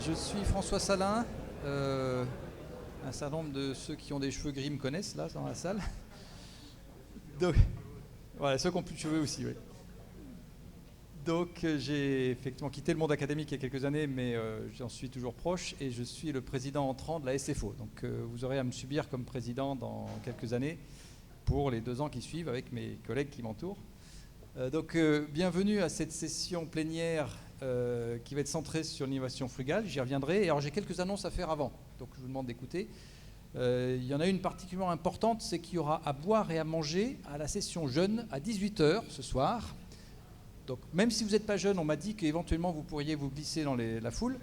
Je suis François Salin. Un certain nombre de ceux qui ont des cheveux gris me connaissent là dans la salle. Donc, voilà, ceux qui n'ont plus de cheveux aussi, oui. Donc j'ai effectivement quitté le monde académique il y a quelques années, mais j'en suis toujours proche et je suis le président entrant de la SFO. Donc vous aurez à me subir comme président dans quelques années pour les 2 ans qui suivent avec mes collègues qui m'entourent. Bienvenue à cette session plénière qui va être centrée sur l'innovation frugale. J'y reviendrai. Et alors j'ai quelques annonces à faire avant, donc je vous demande d'écouter. Il y en a une particulièrement importante, c'est qu'il y aura à boire et à manger à la session jeune à 18h ce soir. Donc même si vous n'êtes pas jeune, on m'a dit qu'éventuellement vous pourriez vous glisser dans la foule.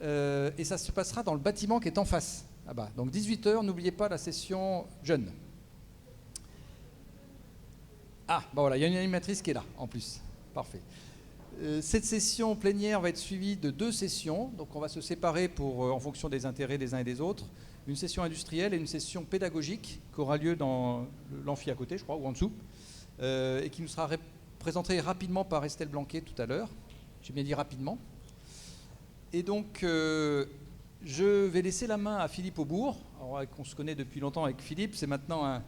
Et ça se passera dans le bâtiment qui est en face, là-bas. Donc 18h, n'oubliez pas la session jeune. Ah, bah voilà, il y a une animatrice qui est là, en plus. Parfait. Cette session plénière va être suivie de 2 sessions. Donc on va se séparer en fonction des intérêts des uns et des autres. Une session industrielle et une session pédagogique qui aura lieu dans l'amphi à côté, je crois, ou en dessous, et qui nous sera présentée rapidement par Estelle Blanquet tout à l'heure. J'ai bien dit rapidement. Et donc, je vais laisser la main à Philippe Aubourg. Alors, on se connaît depuis longtemps avec Philippe. C'est maintenant un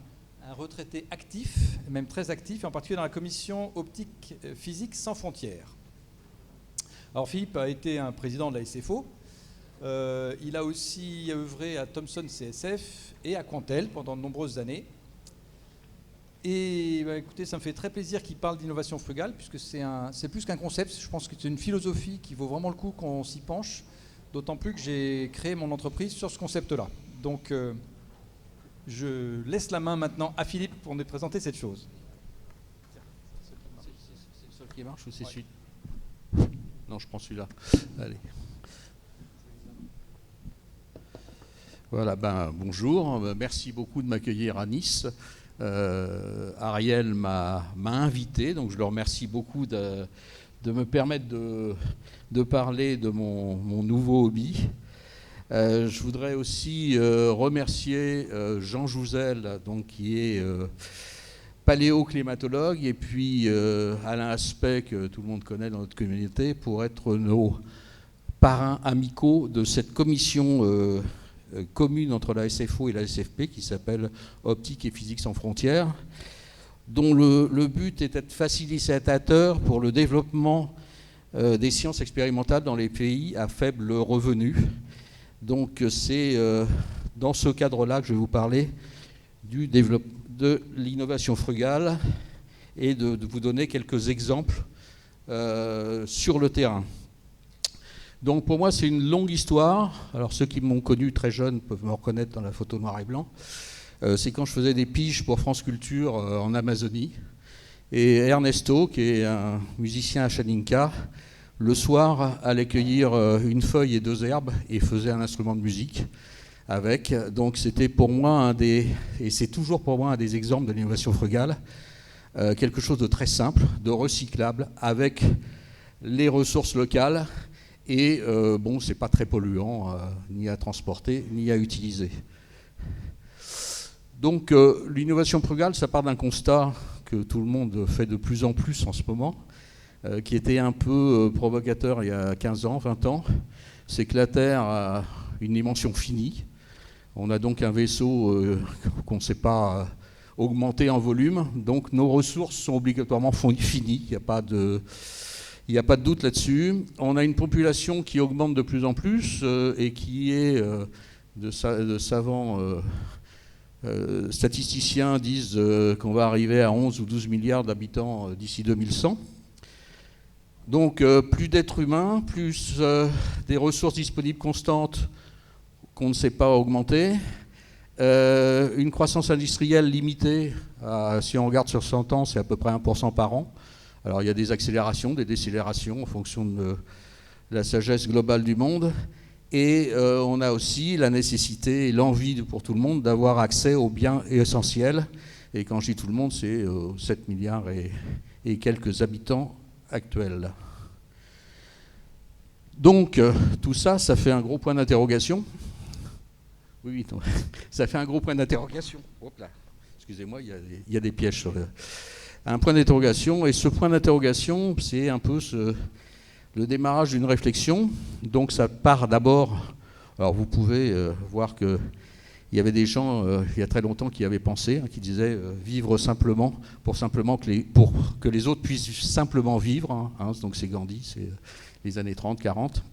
retraité actif, même très actif, en particulier dans la commission optique physique sans frontières. Alors, Philippe a été un président de la SFO. Il a aussi œuvré à Thomson CSF et à Quantel pendant de nombreuses années. Et écoutez, ça me fait très plaisir qu'il parle d'innovation frugale, puisque c'est plus qu'un concept. Je pense que c'est une philosophie qui vaut vraiment le coup qu'on s'y penche, d'autant plus que j'ai créé mon entreprise sur ce concept-là. Donc, je laisse la main maintenant à Philippe pour nous présenter cette chose. C'est le seul qui marche ou c'est celui? Non, je prends celui-là. Allez. Voilà, bonjour. Merci beaucoup de m'accueillir à Nice. Ariel m'a invité, donc je le remercie beaucoup de me permettre de parler de mon nouveau hobby. Je voudrais aussi remercier Jean Jouzel, donc, qui est paléoclimatologue, et puis Alain Aspect, que tout le monde connaît dans notre communauté, pour être nos parrains amicaux de cette commission commune entre la SFO et la SFP qui s'appelle Optique et Physique sans frontières, dont le but est d'être facilitateur pour le développement des sciences expérimentales dans les pays à faible revenu. Donc c'est dans ce cadre-là que je vais vous parler de l'innovation frugale et de vous donner quelques exemples sur le terrain. Donc pour moi, c'est une longue histoire. Alors ceux qui m'ont connu très jeune peuvent me reconnaître dans la photo noir et blanc. C'est quand je faisais des piges pour France Culture en Amazonie. Et Ernesto, qui est un musicien à Chaninka, le soir allait cueillir une feuille et 2 herbes et faisait un instrument de musique avec. Donc c'était pour moi et c'est toujours pour moi un des exemples de l'innovation frugale. Quelque chose de très simple, de recyclable, avec les ressources locales. Et c'est pas très polluant, ni à transporter, ni à utiliser. Donc l'innovation frugale, ça part d'un constat que tout le monde fait de plus en plus en ce moment, qui était un peu provocateur il y a 15 ans, 20 ans. C'est que la Terre a une dimension finie. On a donc un vaisseau qu'on ne sait pas augmenter en volume. Donc nos ressources sont obligatoirement finies. Il n'y a pas de doute là-dessus. On a une population qui augmente de plus en plus et qui est, de savants statisticiens disent qu'on va arriver à 11 ou 12 milliards d'habitants d'ici 2100. Donc plus d'êtres humains, plus des ressources disponibles constantes qu'on ne sait pas augmenter, une croissance industrielle limitée, si on regarde sur 100 ans, c'est à peu près 1% par an. Alors il y a des accélérations, des décélérations en fonction de la sagesse globale du monde. Et on a aussi la nécessité et l'envie pour tout le monde d'avoir accès aux biens essentiels. Et quand je dis tout le monde, c'est 7 milliards et quelques habitants actuels. Donc tout ça, ça fait un gros point d'interrogation. Oui, ça fait un gros point d'interrogation. Hop là, excusez-moi, il y a des pièges sur le... Un point d'interrogation, et ce point d'interrogation, c'est un peu le démarrage d'une réflexion. Donc ça part d'abord, alors vous pouvez voir qu'il y avait des gens il y a très longtemps qui avaient pensé, qui disaient vivre simplement pour que les autres puissent simplement vivre. Donc c'est Gandhi, c'est les années 30, 40.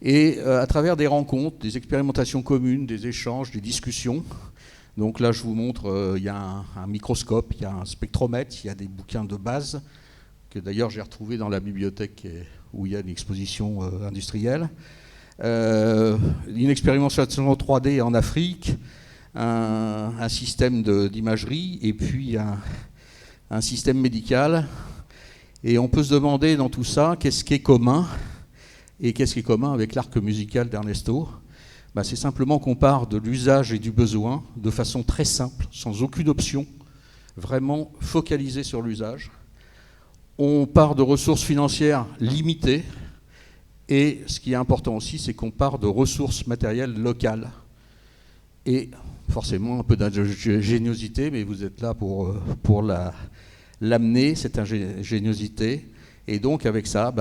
Et à travers des rencontres, des expérimentations communes, des échanges, des discussions. Donc là, je vous montre, il y a un microscope, il y a un spectromètre, il y a des bouquins de base, que d'ailleurs j'ai retrouvé dans la bibliothèque où il y a une exposition industrielle. Une expérimentation 3D en Afrique, un système d'imagerie, et puis un système médical. Et on peut se demander dans tout ça, qu'est-ce qui est commun ? Et qu'est-ce qui est commun avec l'arc musical d'Ernesto ? C'est simplement qu'on part de l'usage et du besoin de façon très simple, sans aucune option, vraiment focalisée sur l'usage. On part de ressources financières limitées, et ce qui est important aussi, c'est qu'on part de ressources matérielles locales. Et forcément un peu d'ingéniosité, mais vous êtes là pour l'amener, cette ingéniosité. Et donc avec ça,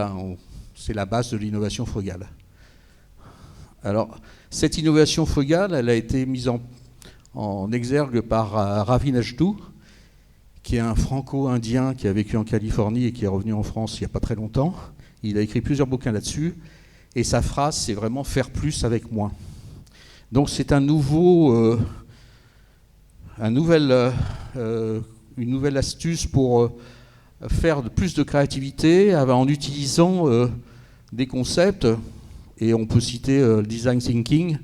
c'est la base de l'innovation frugale. Alors, cette innovation frugale, elle a été mise en exergue par Ravi Najdu, qui est un franco-indien qui a vécu en Californie et qui est revenu en France il n'y a pas très longtemps. Il a écrit plusieurs bouquins là-dessus, et sa phrase, c'est vraiment « faire plus avec moins ». Donc c'est une nouvelle astuce pour faire plus de créativité en utilisant des concepts, et on peut citer le design thinking,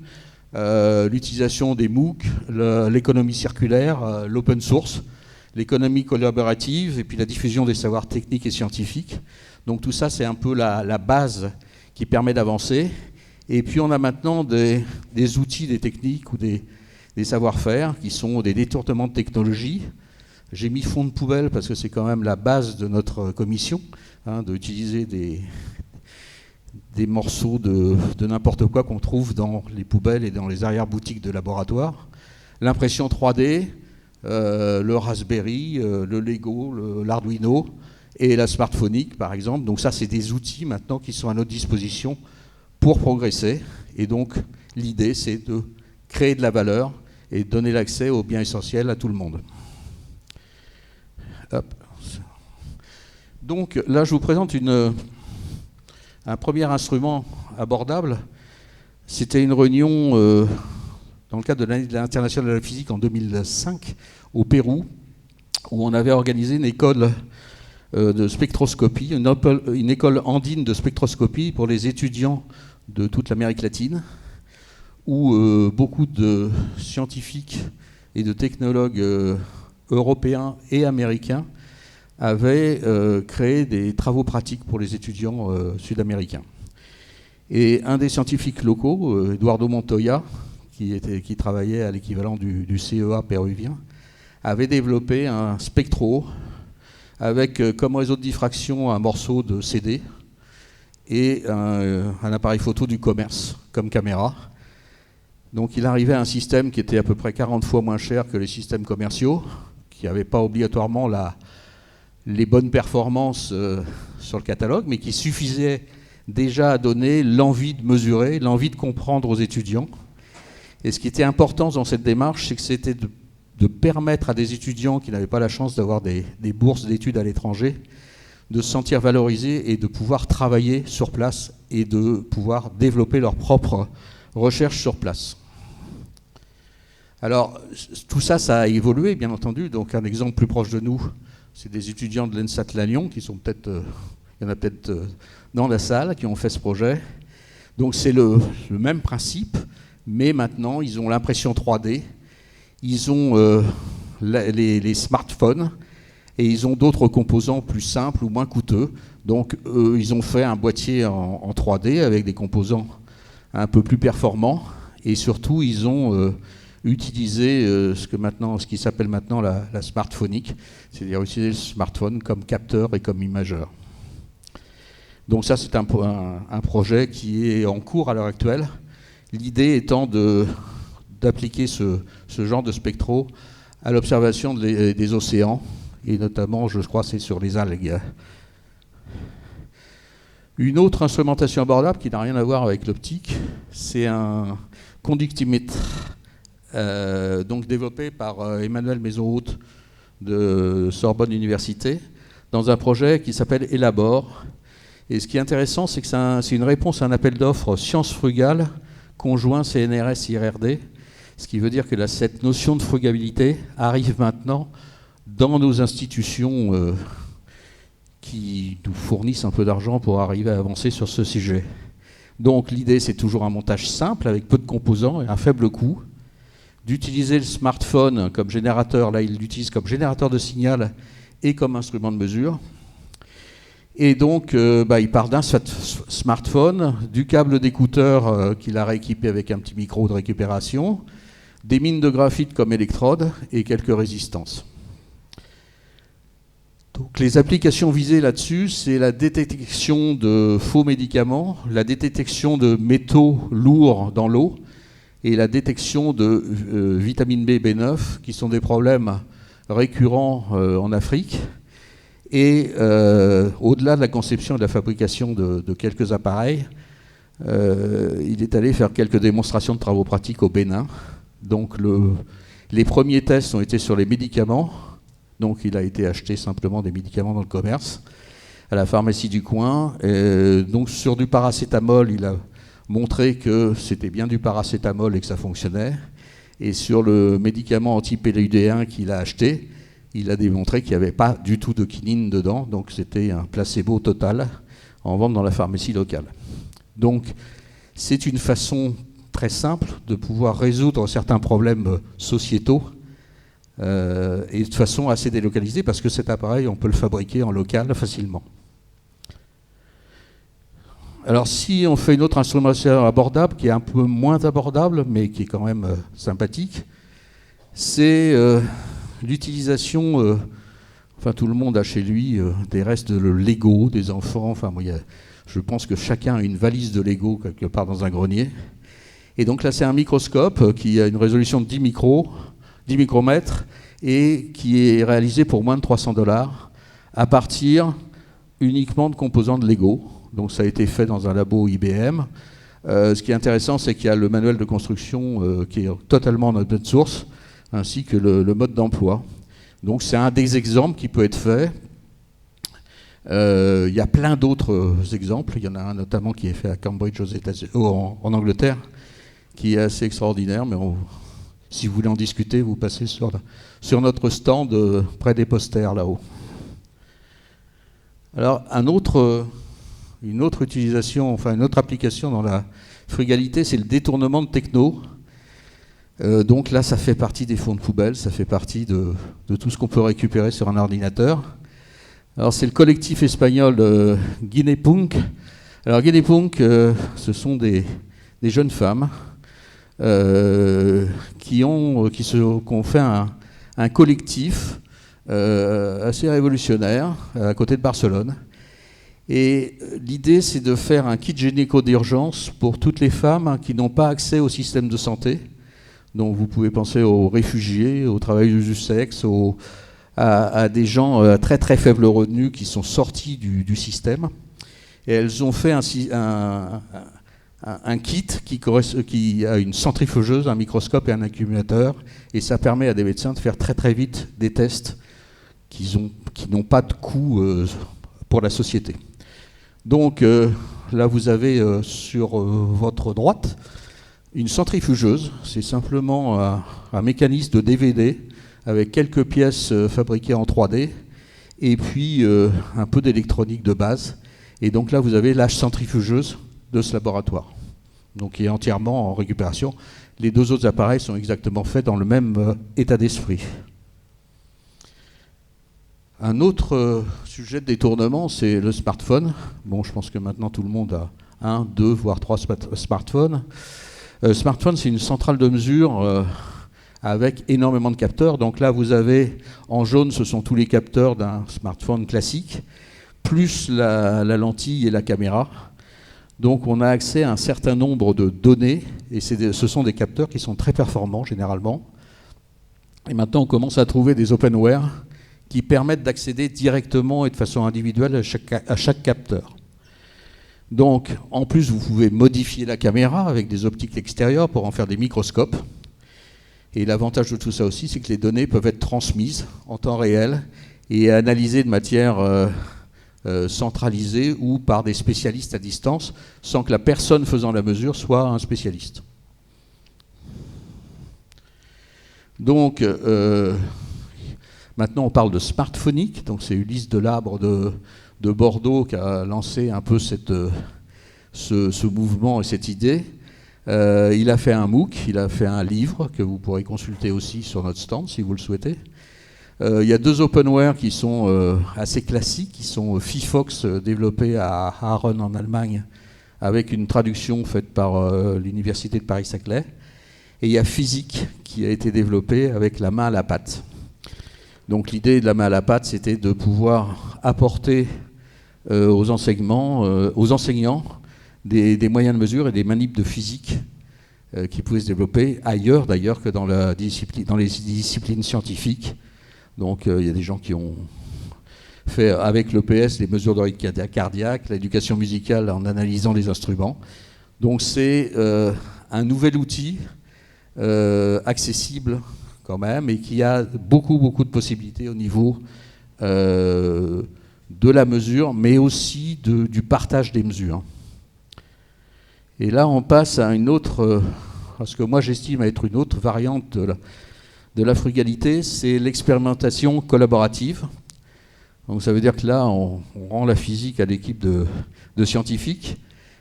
l'utilisation des MOOC, l'économie circulaire, l'open source, l'économie collaborative, et puis la diffusion des savoirs techniques et scientifiques. Donc tout ça, c'est un peu la base qui permet d'avancer. Et puis on a maintenant des outils, des techniques ou des savoir-faire qui sont des détournements de technologie. J'ai mis fond de poubelle parce que c'est quand même la base de notre commission, d'utiliser des morceaux de n'importe quoi qu'on trouve dans les poubelles et dans les arrière-boutiques de laboratoire. L'impression 3D, le Raspberry, le Lego, l'Arduino et la smartphonique, par exemple. Donc ça, c'est des outils maintenant qui sont à notre disposition pour progresser. Et donc, l'idée, c'est de créer de la valeur et de donner l'accès aux biens essentiels à tout le monde. Hop. Donc là, je vous présente un premier instrument abordable. C'était une réunion dans le cadre de l'année internationale de la physique en 2005 au Pérou, où on avait organisé une école de spectroscopie, une école andine de spectroscopie pour les étudiants de toute l'Amérique latine, où beaucoup de scientifiques et de technologues européens et américains avaient créé des travaux pratiques pour les étudiants sud-américains. Et un des scientifiques locaux, Eduardo Montoya, qui travaillait à l'équivalent du CEA péruvien, avait développé un spectro avec comme réseau de diffraction un morceau de CD et un appareil photo du commerce comme caméra. Donc il arrivait à un système qui était à peu près 40 fois moins cher que les systèmes commerciaux, qui n'avaient pas obligatoirement les bonnes performances sur le catalogue, mais qui suffisait déjà à donner l'envie de mesurer, l'envie de comprendre aux étudiants. Et ce qui était important dans cette démarche, c'est que c'était de permettre à des étudiants qui n'avaient pas la chance d'avoir des bourses d'études à l'étranger de se sentir valorisés et de pouvoir travailler sur place et de pouvoir développer leur propre recherche sur place. Alors, tout ça, ça a évolué, bien entendu. Donc, un exemple plus proche de nous, c'est des étudiants de l'ENSAT Lannion, qui sont peut-être, il y en a peut-être dans la salle, qui ont fait ce projet. Donc, c'est le même principe, mais maintenant, ils ont l'impression 3D, ils ont les smartphones, et ils ont d'autres composants plus simples ou moins coûteux. Donc, ils ont fait un boîtier en 3D avec des composants un peu plus performants, et surtout, ils ont utiliser ce qui s'appelle maintenant la smartphonique, c'est-à-dire utiliser le smartphone comme capteur et comme imageur. Donc ça, c'est un projet qui est en cours à l'heure actuelle. L'idée étant d'appliquer ce genre de spectro à l'observation des océans, et notamment, je crois, c'est sur les algues. Une autre instrumentation abordable qui n'a rien à voir avec l'optique, c'est un conductimètre donc développé par Emmanuel Maison-Haute de Sorbonne Université dans un projet qui s'appelle Elabore. Et ce qui est intéressant, c'est que c'est une réponse à un appel d'offres sciences frugales conjoint CNRS-IRRD, ce qui veut dire que cette notion de frugabilité arrive maintenant dans nos institutions qui nous fournissent un peu d'argent pour arriver à avancer sur ce sujet. Donc l'idée, c'est toujours un montage simple avec peu de composants et un faible coût, d'utiliser le smartphone comme générateur, là il l'utilise comme générateur de signal et comme instrument de mesure. Et donc il part d'un smartphone, du câble d'écouteur qu'il a rééquipé avec un petit micro de récupération, des mines de graphite comme électrodes et quelques résistances. Donc les applications visées là-dessus, c'est la détection de faux médicaments, la détection de métaux lourds dans l'eau et la détection de vitamine B, B9, qui sont des problèmes récurrents en Afrique. Et au-delà de la conception et de la fabrication de quelques appareils, il est allé faire quelques démonstrations de travaux pratiques au Bénin. Donc les premiers tests ont été sur les médicaments. Donc il a été acheté simplement des médicaments dans le commerce, à la pharmacie du coin. Donc sur du paracétamol, il a montré que c'était bien du paracétamol et que ça fonctionnait. Et sur le médicament anti-PLUD1 qu'il a acheté, il a démontré qu'il n'y avait pas du tout de quinine dedans. Donc c'était un placebo total en vente dans la pharmacie locale. Donc c'est une façon très simple de pouvoir résoudre certains problèmes sociétaux et de façon assez délocalisée, parce que cet appareil, on peut le fabriquer en local facilement. Alors si on fait une autre instrumentation abordable, qui est un peu moins abordable, mais qui est quand même sympathique, c'est l'utilisation, enfin tout le monde a chez lui des restes de Lego, des enfants, enfin moi, je pense que chacun a une valise de Lego quelque part dans un grenier. Et donc là c'est un microscope qui a une résolution de 10 micromètres et qui est réalisé pour moins de $300 à partir uniquement de composants de Lego. Donc ça a été fait dans un labo IBM. Ce qui est intéressant, c'est qu'il y a le manuel de construction qui est totalement en open source, ainsi que le mode d'emploi. Donc c'est un des exemples qui peut être fait. Il y a plein d'autres exemples. Il y en a un notamment qui est fait à Cambridge en Angleterre, qui est assez extraordinaire, mais si vous voulez en discuter, vous passez sur notre stand près des posters là-haut. Alors une autre utilisation, enfin une autre application dans la frugalité, c'est le détournement de techno. Donc là, ça fait partie des fonds de poubelle, ça fait partie de tout ce qu'on peut récupérer sur un ordinateur. Alors c'est le collectif espagnol Guinepunk. Alors Guinepunk, ce sont des jeunes femmes qui ont fait un collectif assez révolutionnaire à côté de Barcelone. Et l'idée, c'est de faire un kit gynéco d'urgence pour toutes les femmes qui n'ont pas accès au système de santé. Donc vous pouvez penser aux réfugiés, aux travailleuses du sexe, à des gens à très très faible revenu qui sont sortis du système. Et elles ont fait un kit qui a une centrifugeuse, un microscope et un accumulateur. Et ça permet à des médecins de faire très très vite des tests qui n'ont pas de coût pour la société. Donc là, vous avez sur votre droite une centrifugeuse. C'est simplement un mécanisme de DVD avec quelques pièces fabriquées en 3D et puis un peu d'électronique de base. Et donc là, vous avez la centrifugeuse de ce laboratoire, donc qui est entièrement en récupération. Les deux autres appareils sont exactement faits dans le même état d'esprit. Un autre sujet de détournement, c'est le smartphone. Bon, je pense que maintenant tout le monde a 1, 2, voire 3 smartphones. Smartphone, c'est une centrale de mesure avec énormément de capteurs. Donc là, vous avez en jaune, ce sont tous les capteurs d'un smartphone classique, plus la lentille et la caméra. Donc on a accès à un certain nombre de données, et ce sont des capteurs qui sont très performants généralement. Et maintenant, on commence à trouver des openware qui permettent d'accéder directement et de façon individuelle à chaque capteur. Donc, en plus, vous pouvez modifier la caméra avec des optiques extérieures pour en faire des microscopes. Et l'avantage de tout ça aussi, c'est que les données peuvent être transmises en temps réel et analysées de manière centralisée ou par des spécialistes à distance, sans que la personne faisant la mesure soit un spécialiste. Donc, maintenant, on parle de smartphonique. Donc, c'est Ulysse Delabre de Bordeaux qui a lancé un peu ce mouvement et cette idée. Il a fait un MOOC, il a fait un livre que vous pourrez consulter aussi sur notre stand si vous le souhaitez. Il y a 2 openware qui sont assez classiques, qui sont Fifox développé à Aachen en Allemagne avec une traduction faite par l'Université de Paris-Saclay. Et il y a Physique qui a été développé avec la main à la pâte. Donc l'idée de la main à la pâte, c'était de pouvoir apporter aux enseignants des moyens de mesure et des manips de physique qui pouvaient se développer ailleurs d'ailleurs que dans les disciplines scientifiques. Donc il y a des gens qui ont fait avec l'EPS les mesures de rythme cardiaque, l'éducation musicale en analysant les instruments. Donc c'est un nouvel outil accessible quand même et qui a beaucoup de possibilités au niveau de la mesure, mais aussi du partage des mesures. Et là, on passe à une autre, ce que moi j'estime être une autre variante de la frugalité, c'est l'expérimentation collaborative. Donc ça veut dire que là, on rend la physique à l'équipe de scientifiques,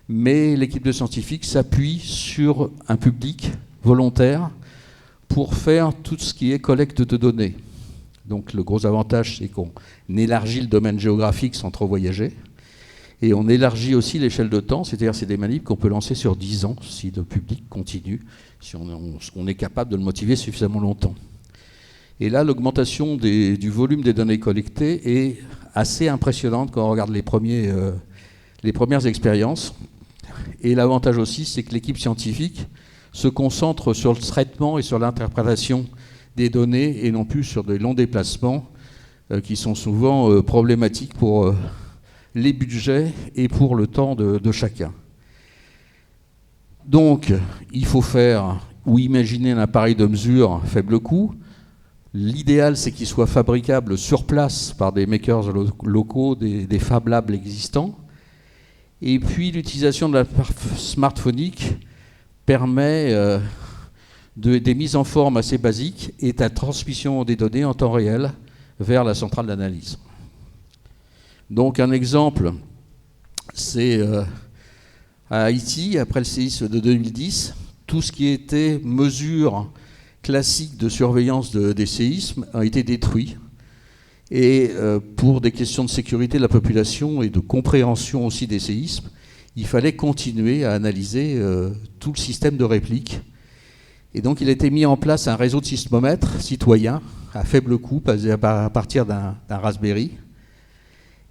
mais l'équipe de scientifiques s'appuie sur un public volontaire pour faire tout ce qui est collecte de données. Donc le gros avantage, c'est qu'on élargit le domaine géographique sans trop voyager. Et on élargit aussi l'échelle de temps, c'est-à-dire c'est des manips qu'on peut lancer sur 10 ans si le public continue, si on est capable de le motiver suffisamment longtemps. Et là, l'augmentation du volume des données collectées est assez impressionnante quand on regarde les premières expériences. Et l'avantage aussi, c'est que l'équipe scientifique se concentre sur le traitement et sur l'interprétation des données et non plus sur des longs déplacements qui sont souvent problématiques pour les budgets et pour le temps de chacun. Donc, il faut faire ou imaginer un appareil de mesure faible coût. L'idéal, c'est qu'il soit fabricable sur place par des makers locaux, des Fab Labs existants. Et puis, l'utilisation de la smartphonique permet des mises en forme assez basiques et de la transmission des données en temps réel vers la centrale d'analyse. Donc un exemple, c'est à Haïti, après le séisme de 2010, tout ce qui était mesure classique de surveillance des séismes a été détruit. Et pour des questions de sécurité de la population et de compréhension aussi des séismes, il fallait continuer à analyser tout le système de réplique. Et donc il a été mis en place un réseau de sismomètres citoyens à faible coût, basé à partir d'un Raspberry.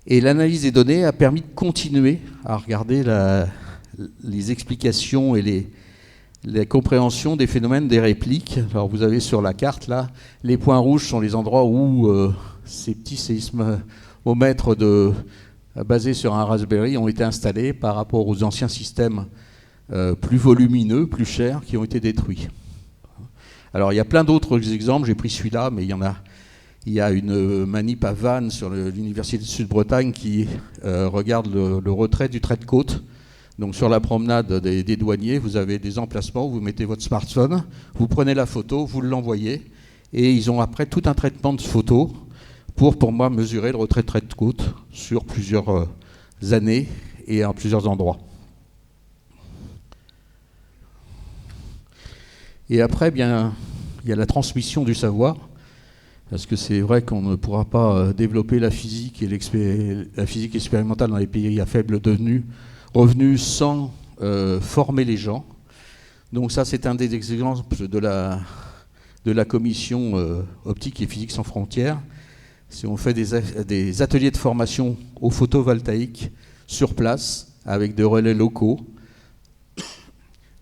Et l'analyse des données a permis de continuer à regarder les explications et les compréhensions des phénomènes des répliques. Alors vous avez sur la carte là, les points rouges sont les endroits où ces petits séismomètres basés sur un Raspberry ont été installés par rapport aux anciens systèmes plus volumineux, plus chers, qui ont été détruits. Alors il y a plein d'autres exemples, j'ai pris celui-là, mais il y a une manip à Vannes sur l'Université de Sud-Bretagne qui regarde le retrait du trait de côte. Donc sur la promenade des douaniers, vous avez des emplacements où vous mettez votre smartphone, vous prenez la photo, vous l'envoyez, et ils ont après tout un traitement de photo pour moi, mesurer le retrait de trait de côte sur plusieurs années et en plusieurs endroits. Et après, bien, il y a la transmission du savoir. Parce que c'est vrai qu'on ne pourra pas développer la physique et la physique expérimentale dans les pays à faible revenu sans former les gens. Donc ça, c'est un des exemples de la commission optique et physique sans frontières. Si on fait des ateliers de formation au photovoltaïque sur place avec des relais locaux.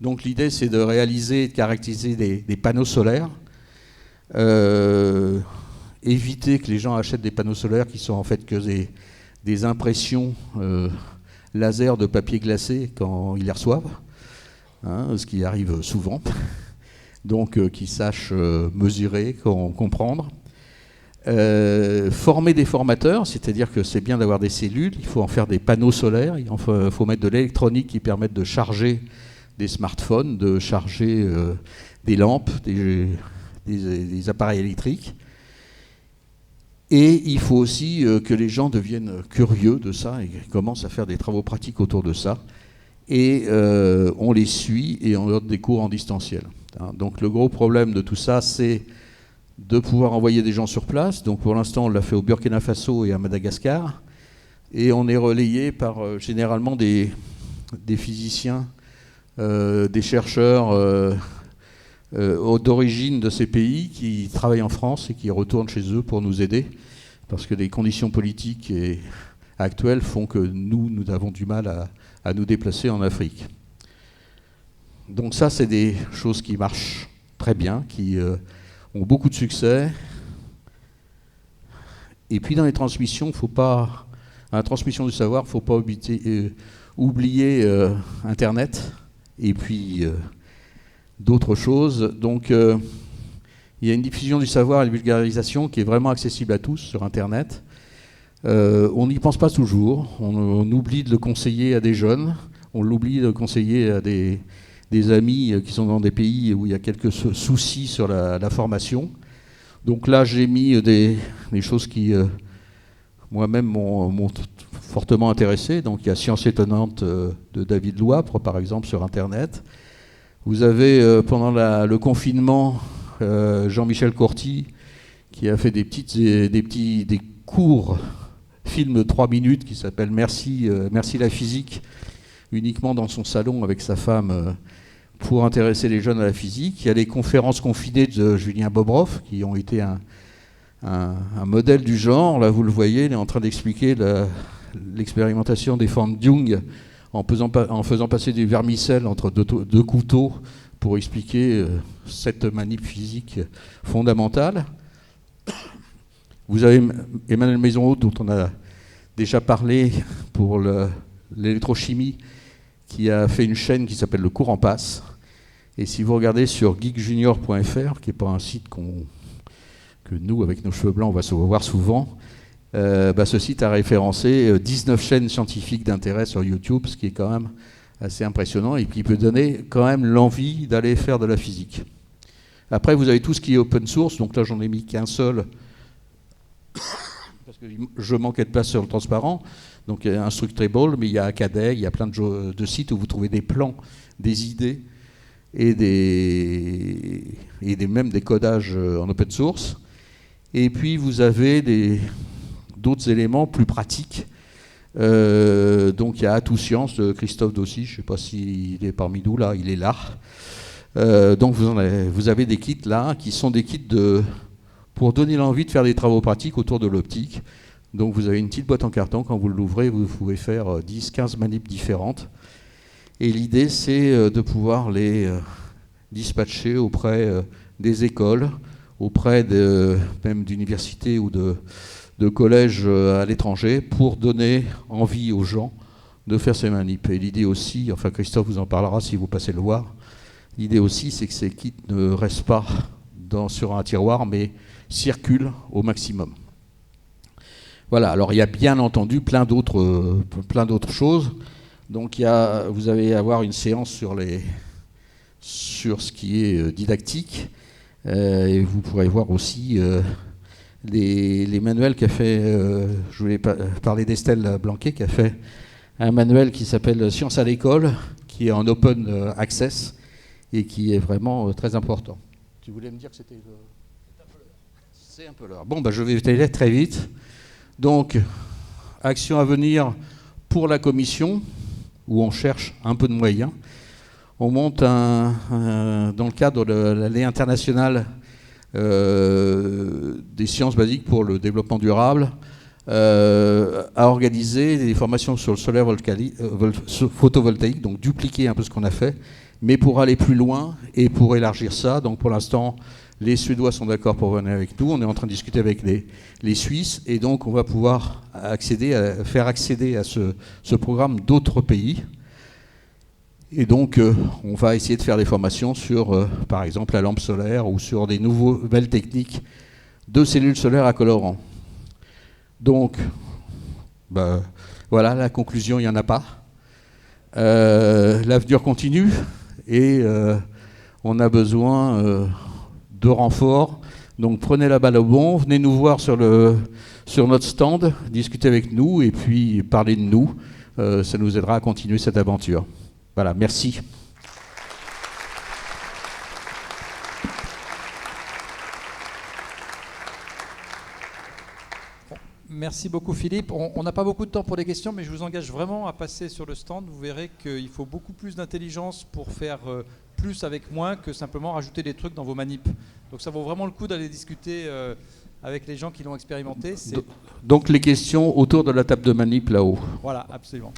Donc l'idée, c'est de réaliser et de caractériser des panneaux solaires. Éviter que les gens achètent des panneaux solaires qui sont en fait que des impressions laser de papier glacé quand ils les reçoivent, hein, ce qui arrive souvent. Donc qu'ils sachent mesurer, comprendre. Former des formateurs, c'est-à-dire que c'est bien d'avoir des cellules, il faut en faire des panneaux solaires, il faut mettre de l'électronique qui permette de charger des smartphones, de charger des lampes, des appareils électriques. Et il faut aussi que les gens deviennent curieux de ça et commencent à faire des travaux pratiques autour de ça. Et on les suit et on donne des cours en distanciel. Donc le gros problème de tout ça, c'est de pouvoir envoyer des gens sur place. Donc pour l'instant, on l'a fait au Burkina Faso et à Madagascar. Et on est relayé par généralement des physiciens, des chercheurs d'origine de ces pays qui travaillent en France et qui retournent chez eux pour nous aider. Parce que les conditions politiques actuelles font que nous avons du mal à nous déplacer en Afrique. Donc ça, c'est des choses qui marchent très bien, qui ont beaucoup de succès. Et puis dans les transmissions, dans la transmission du savoir, il ne faut pas oublier Internet et puis d'autres choses. Donc il y a une diffusion du savoir et une vulgarisation qui est vraiment accessible à tous sur Internet. On n'y pense pas toujours, on oublie de le conseiller à des jeunes, on l'oublie de le conseiller à des amis qui sont dans des pays où il y a quelques soucis sur la formation. Donc là, j'ai mis des choses qui, moi-même, m'ont fortement intéressé. Donc il y a Science étonnante de David Louapre, par exemple, sur Internet. Vous avez, pendant le confinement, Jean-Michel Corti, qui a fait des courts films de 3 minutes qui s'appelle Merci la physique, uniquement dans son salon avec sa femme, pour intéresser les jeunes à la physique. Il y a les conférences confinées de Julien Bobroff, qui ont été un modèle du genre. Là, vous le voyez, il est en train d'expliquer l'expérimentation des formes Jung en faisant passer du vermicelle entre deux couteaux pour expliquer cette manip physique fondamentale. Vous avez Emmanuel Maisonhaut, dont on a déjà parlé pour l'électrochimie, qui a fait une chaîne qui s'appelle Le Cours en Passe. Et si vous regardez sur geekjunior.fr, qui n'est pas un site que nous, avec nos cheveux blancs, on va se voir souvent, ce site a référencé 19 chaînes scientifiques d'intérêt sur YouTube, ce qui est quand même assez impressionnant et qui peut donner quand même l'envie d'aller faire de la physique. Après, vous avez tout ce qui est open source, donc là, j'en ai mis qu'un seul, parce que je manquais de place sur le transparent. Donc il y a Instructable, mais il y a Acadé, il y a plein de sites où vous trouvez des plans, des idées et même des codages en open source. Et puis vous avez d'autres éléments plus pratiques. Donc il y a Atout Science de Christophe Dossi, je ne sais pas s'il est parmi nous là, il est là. Donc vous avez des kits là qui sont des kits pour donner l'envie de faire des travaux pratiques autour de l'optique. Donc vous avez une petite boîte en carton, quand vous l'ouvrez, vous pouvez faire 10-15 manips différentes. Et l'idée, c'est de pouvoir les dispatcher auprès des écoles, auprès même d'universités ou de collèges à l'étranger, pour donner envie aux gens de faire ces manips. Et l'idée aussi, enfin Christophe vous en parlera si vous passez le voir, l'idée aussi, c'est que ces kits ne restent pas sur un tiroir, mais circulent au maximum. Voilà, alors il y a bien entendu plein d'autres choses. Donc vous allez avoir une séance sur ce qui est didactique. Et vous pourrez voir aussi les manuels qu'a fait, je voulais parler d'Estelle Blanquet, qui a fait un manuel qui s'appelle Science à l'école, qui est en open access et qui est vraiment très important. Tu voulais me dire que c'était... C'est un peu l'heure. Bon, je vais aller très vite. Donc, action à venir pour la commission, où on cherche un peu de moyens. On monte dans le cadre de l'année internationale des sciences basiques pour le développement durable, à organiser des formations sur le solaire photovoltaïque, donc dupliquer un peu ce qu'on a fait, mais pour aller plus loin et pour élargir ça. Donc pour l'instant, Les Suédois sont d'accord pour venir avec nous. On est en train de discuter avec les Suisses. Et donc, on va pouvoir faire accéder à ce programme d'autres pays. Et donc, on va essayer de faire des formations sur, par exemple, la lampe solaire ou sur des nouvelles techniques de cellules solaires à colorant. Donc, voilà, la conclusion, il n'y en a pas. L'avenir continue et on a besoin de renforts. Donc, prenez la balle au bon, venez nous voir sur notre stand, discutez avec nous et puis parlez de nous. Ça nous aidera à continuer cette aventure. Voilà, merci. Merci beaucoup Philippe. On n'a pas beaucoup de temps pour les questions, mais je vous engage vraiment à passer sur le stand. Vous verrez qu'il faut beaucoup plus d'intelligence pour faire plus avec moins que simplement rajouter des trucs dans vos manips. Donc ça vaut vraiment le coup d'aller discuter avec les gens qui l'ont expérimenté. Donc les questions autour de la table de manip là-haut. Voilà, absolument.